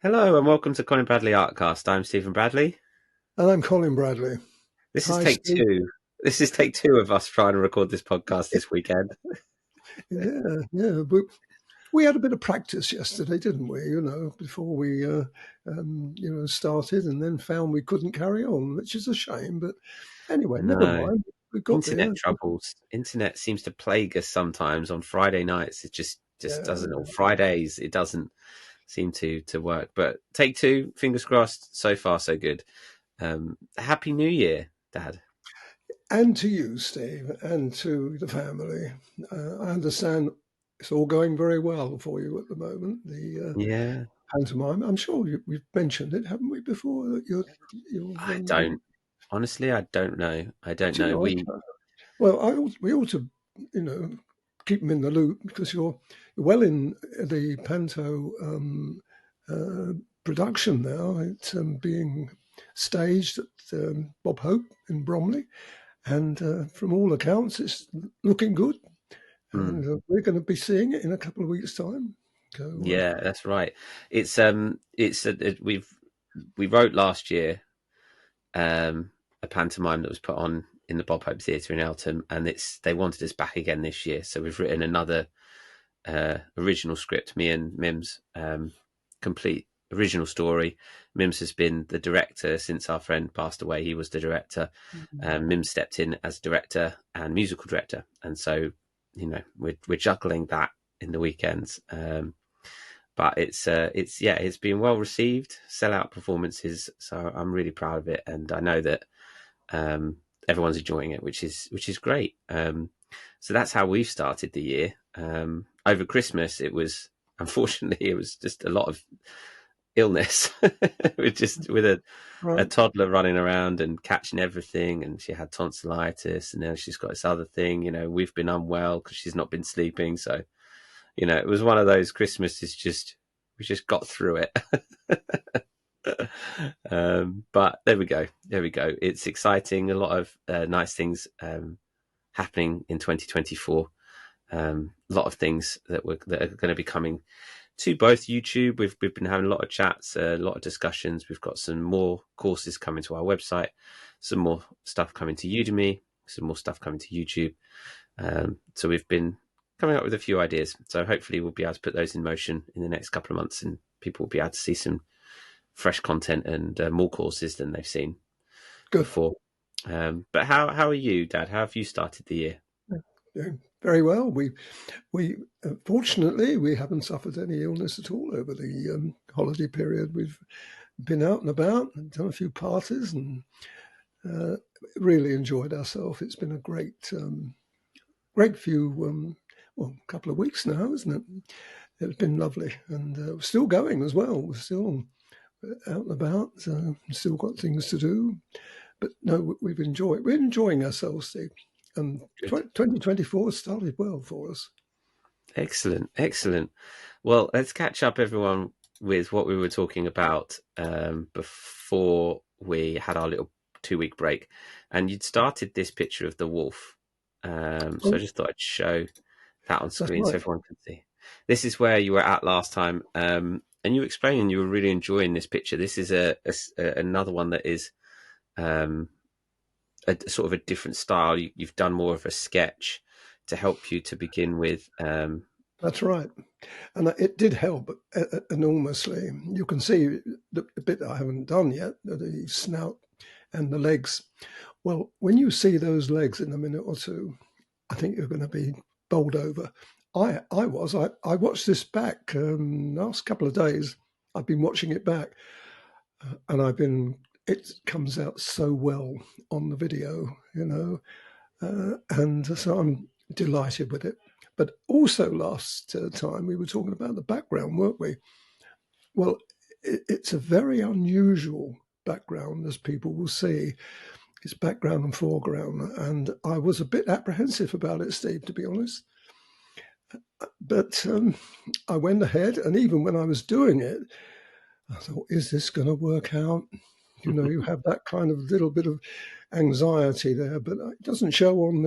Hello and welcome to Colin Bradley Artcast. I'm Stephen Bradley. And I'm Colin Bradley. This is Hi, take Steve. two. This is take two of us trying to record this podcast this weekend. Yeah. We had a bit of practice yesterday, didn't we? Before we, started, and then found we couldn't carry on, which is a shame. But anyway, never No, mind. We got internet there. troubles. Internet seems to plague us sometimes on Friday nights. It just doesn't. Or Yeah. Fridays, it doesn't seem to work. But take two. Fingers crossed. So far, so good. Happy New Year, Dad. And to you, Steve, and to the family. I understand it's all going very well for you at the moment. The Yeah, pantomime. I'm sure we've mentioned it, haven't we, before? That you're I don't. Honestly, I don't know. I don't do you know. know? We Well, we ought to, keep them in the loop because you're well in the Panto uh, production now. It's being staged at Bob Hope in Bromley, and from all accounts, it's looking good. hmm. And we're going to be seeing it in a couple of weeks' time. So, Yeah, that's right. We wrote last year a pantomime that was put on in the Bob Hope Theatre in Eltham, and they wanted us back again this year. So we've written another original script. Me and Mims, complete original story. Mims has been the director since our friend passed away. He was the director. Mims stepped in as director and musical director, and so we're juggling that in the weekends. But it's been well received, sellout performances. So I'm really proud of it, and I know that everyone's enjoying it, which is great. So that's how we've started the year. Over Christmas, it was unfortunately it was just a lot of illness, with a right. toddler running around and catching everything, and she had tonsillitis, and now she's got this other thing. We've been unwell because she's not been sleeping, so it was one of those Christmases. We just got through it. But there we go. There we go. It's exciting. A lot of nice things happening in 2024. A lot of things that are going to be coming to both YouTube. We've been having a lot of chats, a lot of discussions. We've got some more courses coming to our website, some more stuff coming to Udemy, some more stuff coming to YouTube. So we've been coming up with a few ideas. So hopefully we'll be able to put those in motion in the next couple of months, and people will be able to see some fresh content and more courses than they've seen Good. before. But how are you, Dad? How have you started the year? Doing very well. We fortunately we haven't suffered any illness at all over the holiday period. We've been out and about and done a few parties and uh, really enjoyed ourselves. It's been a great few, couple of weeks now, isn't it? It's been lovely, and we're still going as well. We're still out and about, still got things to do. But no, we're enjoying ourselves, Steve. And Good. 2024 started well for us. Excellent. Excellent. Well, let's catch up, everyone, with what we were talking about before we had our little 2 week break. And you'd started this picture of the wolf. So I Oh, just thought I'd show that on that's screen so right. everyone can see. This is where you were at last time. And you were explaining you were really enjoying this picture. This is another one that is um, a sort of a different style. You've done more of a sketch to help you to begin with. That's right. And it did help enormously. You can see the bit I haven't done yet, the snout and the legs. Well, when you see those legs in a minute or two, I think you're going to be bowled over. I watched this back last couple of days. I've been watching it back, and it comes out so well on the video, and so I'm delighted with it. But also last time we were talking about the background, weren't we? Well, it's a very unusual background, as people will see. It's background and foreground, and I was a bit apprehensive about it, Steve, to be honest. But I went ahead, and even when I was doing it, I thought, is this going to work out? You have that kind of little bit of anxiety there, but it doesn't show on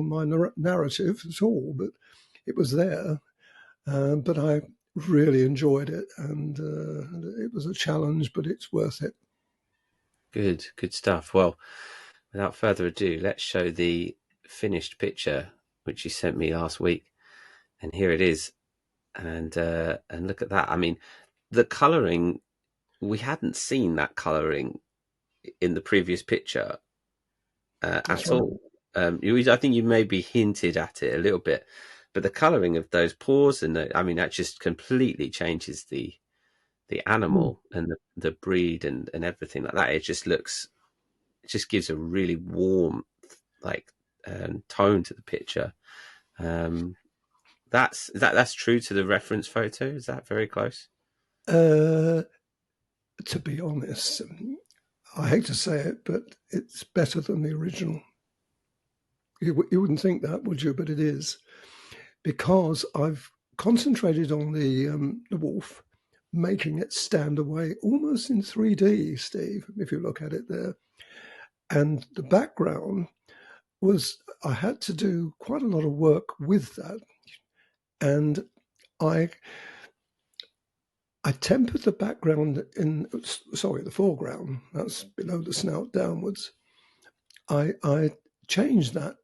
my narrative at all. But it was there. But really enjoyed it, and it was a challenge, but it's worth it. Good stuff. Well, without further ado, let's show the finished picture which you sent me last week, and here it is. And look at that. I mean, the colouring, we hadn't seen that colouring in the previous picture That's at right. all. I think you maybe hinted at it a little bit, but the colouring of those paws and I mean, that just completely changes the Mm. animal and the breed and everything like that. It just gives a really warm like tone to the picture. Um, that's true to the reference photo. Is that very close? Uh, to be honest, I hate to say it, but it's better than the original. You wouldn't think that, would you? But it is, because I've concentrated on the wolf, making it stand away almost in 3D, Steve, if you look at it there. And the background was, I had to do quite a lot of work with that. And I I tempered the background the foreground, that's below the snout downwards. I changed that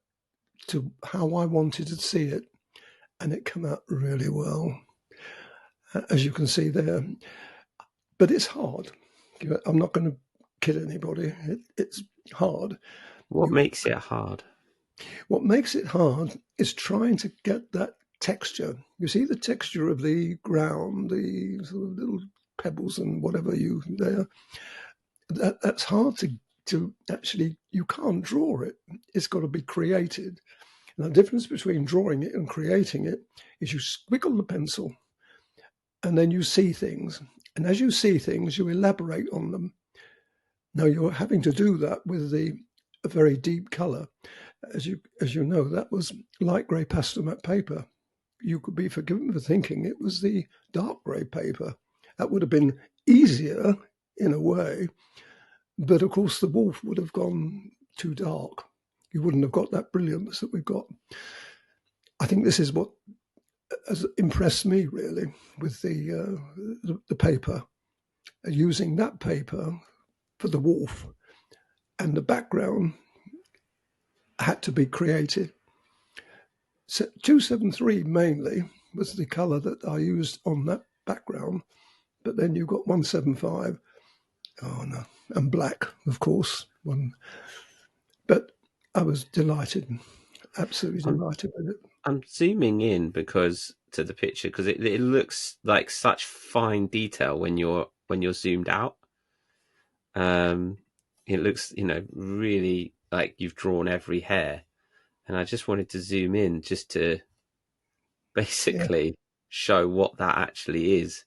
to how I wanted to see it, and it came out really well, as you can see there. But it's hard. I'm not going to kid anybody. It's hard. What You, makes it hard? what makes it hard is trying to get that texture. You see the texture of the ground, the sort of little pebbles and whatever you there. That's hard to actually. You can't draw it. It's got to be created. And the difference between drawing it and creating it is you squiggle the pencil and then you see things. And as you see things, you elaborate on them. Now you're having to do that with a very deep color. As you know, that was light grey pastel matte paper. You could be forgiven for thinking it was the dark grey paper. That would have been easier in a way, but of course the wolf would have gone too dark. You wouldn't have got that brilliance that we've got. I think this is what has impressed me really with the paper, using that paper for the wolf, and the background had to be created. So 273 mainly was the color that I used on that background, but then you've got 175, oh no, and black, of course. But I was delighted, absolutely I'm delighted with it. I'm zooming in because to the picture because it looks like such fine detail when you're zoomed out. Um, it looks, really like you've drawn every hair. And I just wanted to zoom in just to Yeah, basically show what that actually is.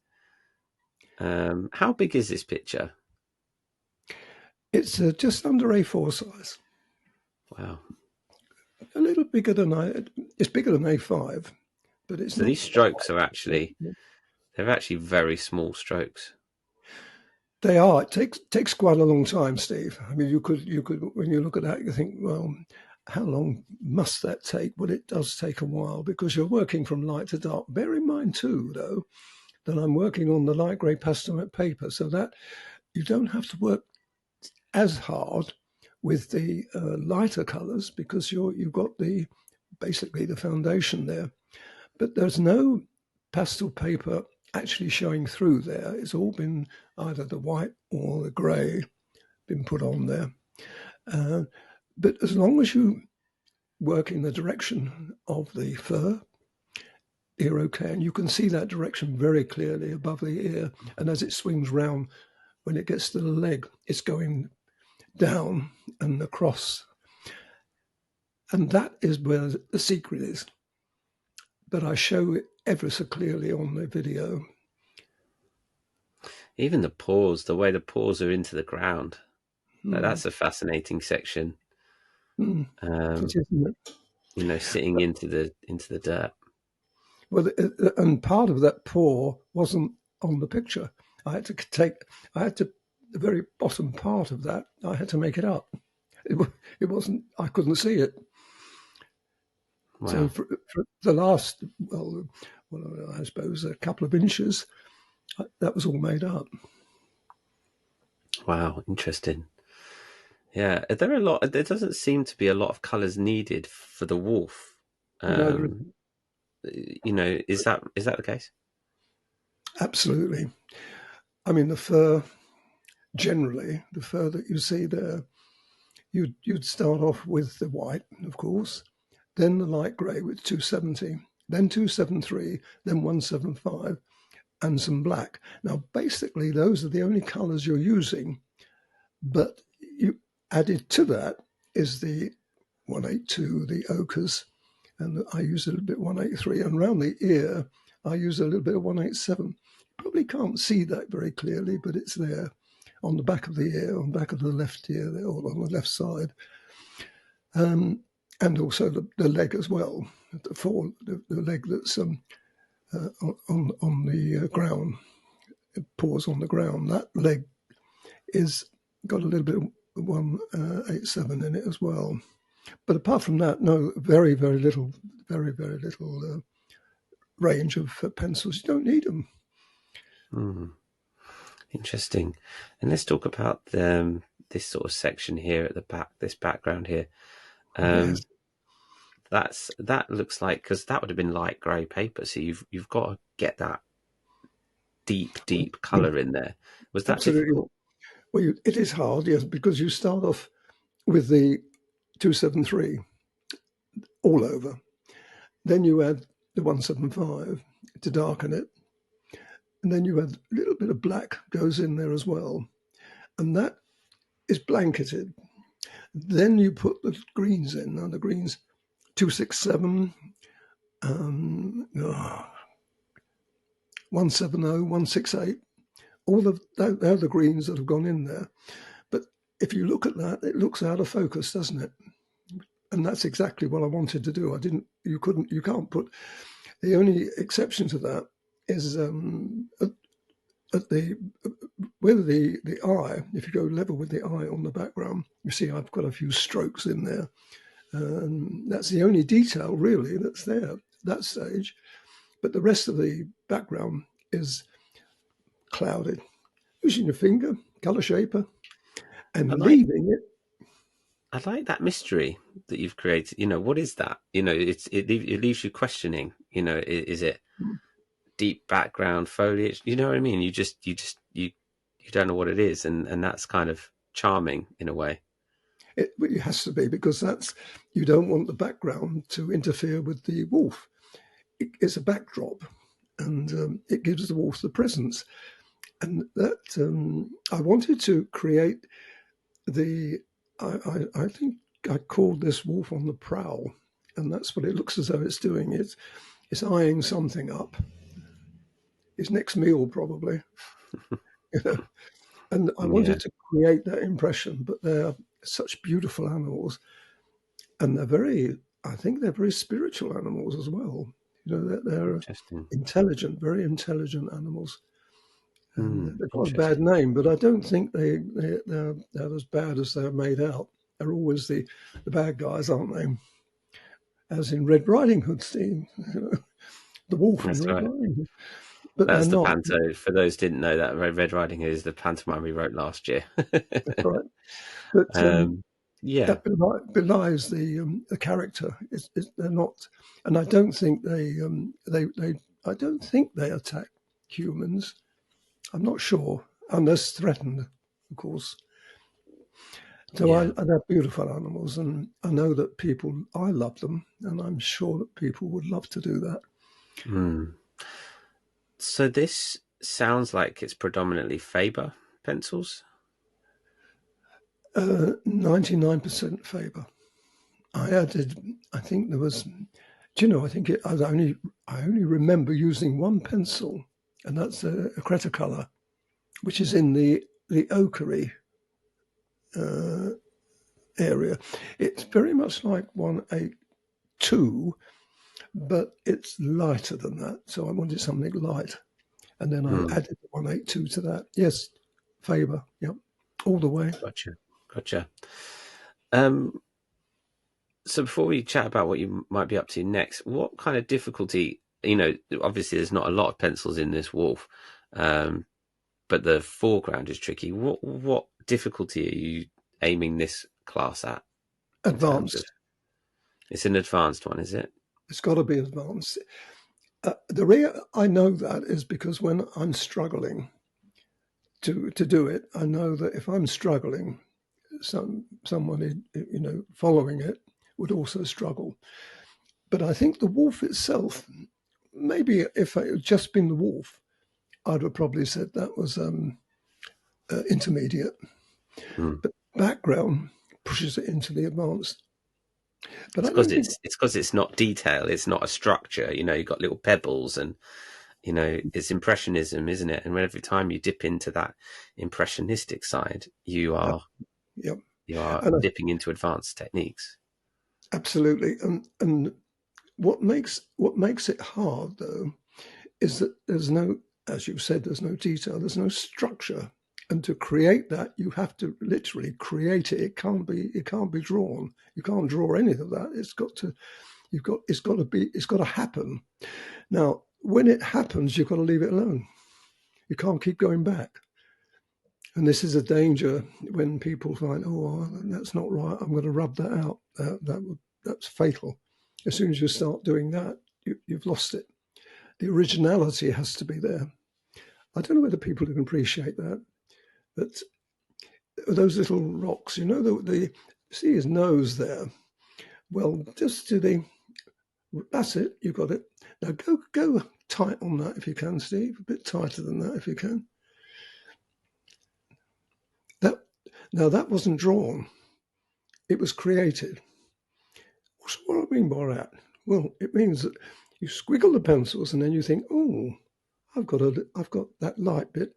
How big is this picture? it's just under A4 size, Wow. a little bigger than it's bigger than A5, but it's So not these strokes are quite. they're actually very small strokes. They are. It takes quite a long time, Steve. I mean, you could when you look at that, you think, well, how long must that take? Well, it does take a while because you're working from light to dark. Bear in mind too, though, that I'm working on the light grey pastel matte paper, so that you don't have to work as hard with the lighter colours because you've got the basically the foundation there. But there's no pastel paper actually showing through there. It's all been either the white or the grey been put on there. Uh, but as long as you work in the direction of the fur, you're okay. And you can see that direction very clearly above the ear. And as it swings round, when it gets to the leg, it's going down and across. And that is where the secret is. But I show it ever so clearly on the video. Even the paws, the way the paws are into the ground. Hmm. That's a fascinating section. Hmm. It Um, is, isn't it? sitting into the dirt. Well, and part of that paw wasn't on the picture. I had to take, I had to, the very bottom part of that, I had to make it up. It, it wasn't, I couldn't see it. So Wow. for the last, I suppose a couple of inches, that was all made up. Wow. Interesting. Yeah. Are there a lot? There doesn't seem to be a lot of colours needed for the wolf. No, there Um, is that the case? absolutely. I mean, the fur generally, the fur that you see there, you'd start off with the white, of course, then the light grey with 270, then 273, then 175, and some black. Now, basically, those are the only colours you're using, but you added to that is the 182, the ochres, and I use a little bit 183, and around the ear, I use a little bit of 187. Probably can't see that very clearly, but it's there on the back of the ear, on the back of the left ear, or on the left side, and also the leg as well, the leg that's on the ground, it paws on the ground. That leg is got a little bit of 187 in it as well. But apart from that, no, very, very little, very little range of pencils. You don't need them. Hmm. Interesting. And let's talk about this sort of section here at the back, this background here. Yes, Um, that looks like, because that would have been light grey paper, so you've got to get that deep colour in there. Was that absolutely. difficult? Well, it is hard, yes, because you start off with the 273 all over. Then you add the 175 to darken it. And then you add a little bit of black goes in there as well. And that is blanketed. Then you put the greens in. Now the greens 267, 170, 168. All of they're the greens that have gone in there. But if you look at that, it looks out of focus, doesn't it? And that's exactly what I wanted to do. You can't put, the only exception to that is at the with the eye. If you go level with the eye on the background, you see I've got a few strokes in there. That's the only detail really that's there at that stage. But the rest of the background is clouded. Using your finger, color shaper, I and like leaving it. I like that mystery that you've created. What is that? It leaves you questioning. Is it deep background foliage? You know what I mean? You don't know what it is, and that's kind of charming in a way. It has to be because you don't want the background to interfere with the wolf. It's a backdrop, and it gives the wolf the presence. And that I wanted to create the. I think I called this wolf on the prowl, and that's what it looks as though it's doing. It's eyeing something up. His next meal, probably. And I Yeah. wanted to create that impression, but they're such beautiful animals, and I think they're very spiritual animals as well. They're Interesting. intelligent, very intelligent animals, and they've got a bad Interesting. name, but I don't think they're as bad as they're made out. They're always the bad guys, aren't they? As in Red Riding Hood's theme, the wolf in That's Red right. Riding Hood. But they're That's the not. panto. For those who didn't know, that Red Riding Hood is the pantomime we wrote last year. That's right. But Yeah. that belies the character. They're not, and I don't think they I don't think they attack humans. I'm not sure, unless threatened, of course. So Yeah. they're beautiful animals, and I know that I love them, and I'm sure that people would love to do that. Mm. So this sounds like it's predominantly Faber pencils. 99% favour. I added. I think there was. Do you know? I think I only remember using one pencil, and that's a Cretacolor, which is in the ochre uh, area. It's very much like 182, but it's lighter than that. So I wanted something light, and then I Mm. added the 182 to that. Yes, Faber. Yep, all the way. Gotcha. Gotcha. Um, So before we chat about what you might be up to next, what kind of difficulty? Obviously there's not a lot of pencils in this wolf, um, but the foreground is tricky. What difficulty are you aiming this class at in terms of? Advanced. It's an advanced one, is it? It's got to be advanced. I know that is because when I'm struggling to do it, I know that if I'm struggling, someone following it would also struggle. But I think the wolf itself, maybe if it had just been the wolf, I'd have probably said that was intermediate. Hmm. But background pushes it into the advanced. But It's I because don't think it's not detail. It's not a structure. You've got little pebbles, and it's impressionism, isn't it? And every time you dip into that impressionistic side, you that. are Yep, you are and dipping into advanced techniques. absolutely. And what makes it hard though is that there's no, as you've said, there's no detail, there's no structure. And to create that, you have to literally create it. It can't be drawn. You can't draw any of that. It's got to happen. Now, when it happens, you've got to leave it alone. You can't keep going back. And this is a danger when people find, oh, that's not right. I'm going to rub that out. That's fatal. As soon as you start doing that, you've lost it. The originality has to be there. I don't know whether people can appreciate that, but those little rocks, see his nose there. Well, just to the that's it. You got it. Now go tight on that if you can, Steve. A bit tighter than that if you can. That now that wasn't drawn. It was created. What do I mean by that? Well, it means that you squiggle the pencils and then you think, oh, I've got that light bit.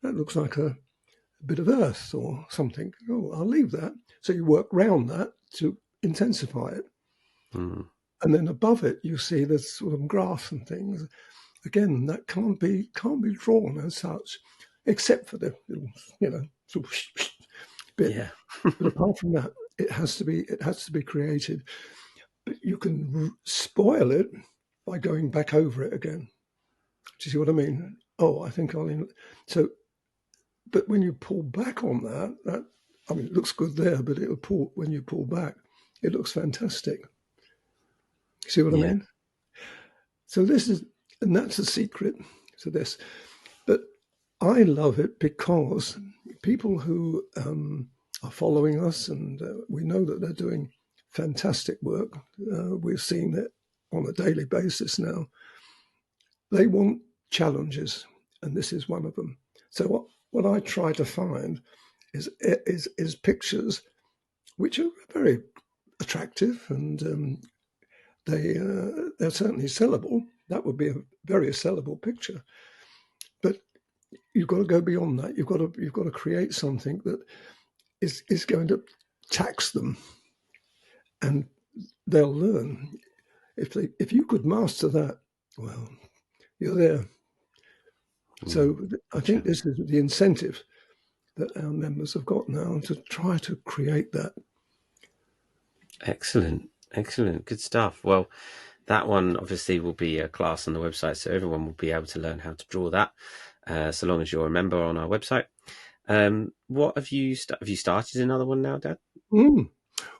That looks like a bit of earth or something. Oh, I'll leave that. So you work round that to intensify it. Hmm. And then above it, you see there's sort of grass and things. Again, that can't be drawn as such, except for the little, sort of bit. Yeah, But apart from that, it has to be created. But you can spoil it by going back over it again. Do you see what I mean? Oh, I think so. But when you pull back on that I mean, it looks good there, but it'll pull when you pull back, it looks fantastic. See what I yeah, mean? So and that's the secret to this. But I love it because people who are following us, and we know that they're doing fantastic work. We're seeing it on a daily basis now. They want challenges, and this is one of them. So what I try to find is pictures which are very attractive, and they're certainly sellable. That would be a very sellable picture. But you've got to go beyond that. You've got to create something that is going to tax them, and they'll learn. If you could master that, well, you're there. mm, So I think gotcha. this is the incentive that our members have got now to try to create that. Excellent, excellent, good stuff. Well, that one obviously will be a class on the website, so everyone will be able to learn how to draw that, so long as you're a member on our website. What have you started another one now, Dad? Mm.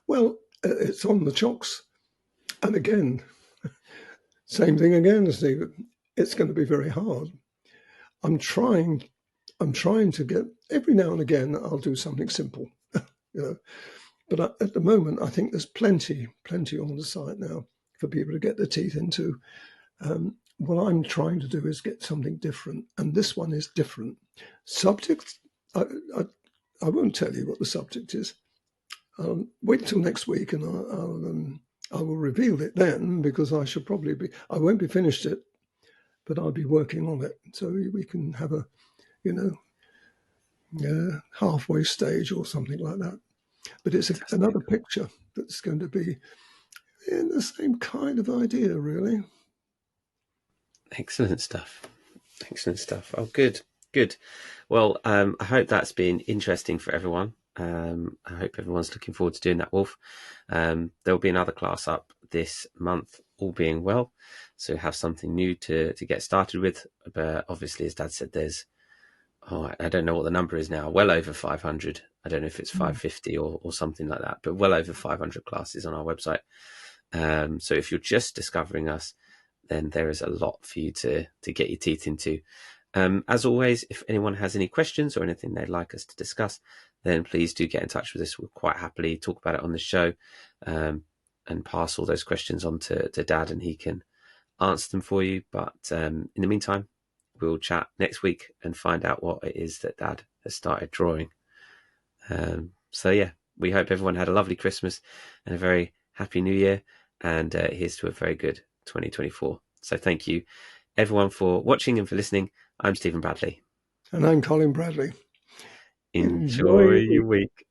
Well, it's on the chocks, and again, same thing again, Steve. It's going to be very hard. I'm trying. I'm trying to get every now and again. I'll do something simple, you know. But at the moment, I think there's plenty on the site now for people to get their teeth into. What I'm trying to do is get something different, and this one is different. Subject, I, I, I won't tell you what the subject is. Wait till next week, and I will reveal it then because I won't be finished it, but I'll be working on it, so we can have a you know halfway stage or something like that. But it's Fantastic. another picture that's going to be in the same kind of idea, really. Excellent stuff. Excellent stuff. Oh, good, good. Well, I hope that's been interesting for everyone. I hope everyone's looking forward to doing that, Wolf. There'll be another class up this month, all being well. So have something new to get started with. But obviously, as Dad said, there's, I don't know what the number is now, well over 500. I don't know if it's 550 or something like that, but well over 500 classes on our website. So if you're just discovering us, then there is a lot for you to get your teeth into. As always, if anyone has any questions or anything they'd like us to discuss, then please do get in touch with us. We'll quite happily talk about it on the show, and pass all those questions on to Dad, and he can answer them for you. But in the meantime, we'll chat next week and find out what it is that Dad has started drawing. So yeah, we hope everyone had a lovely Christmas and a very happy New Year, and here's to a very good 2024. So thank you, everyone, for watching and for listening. I'm Stephen Bradley. And I'm Colin Bradley. Enjoy your week.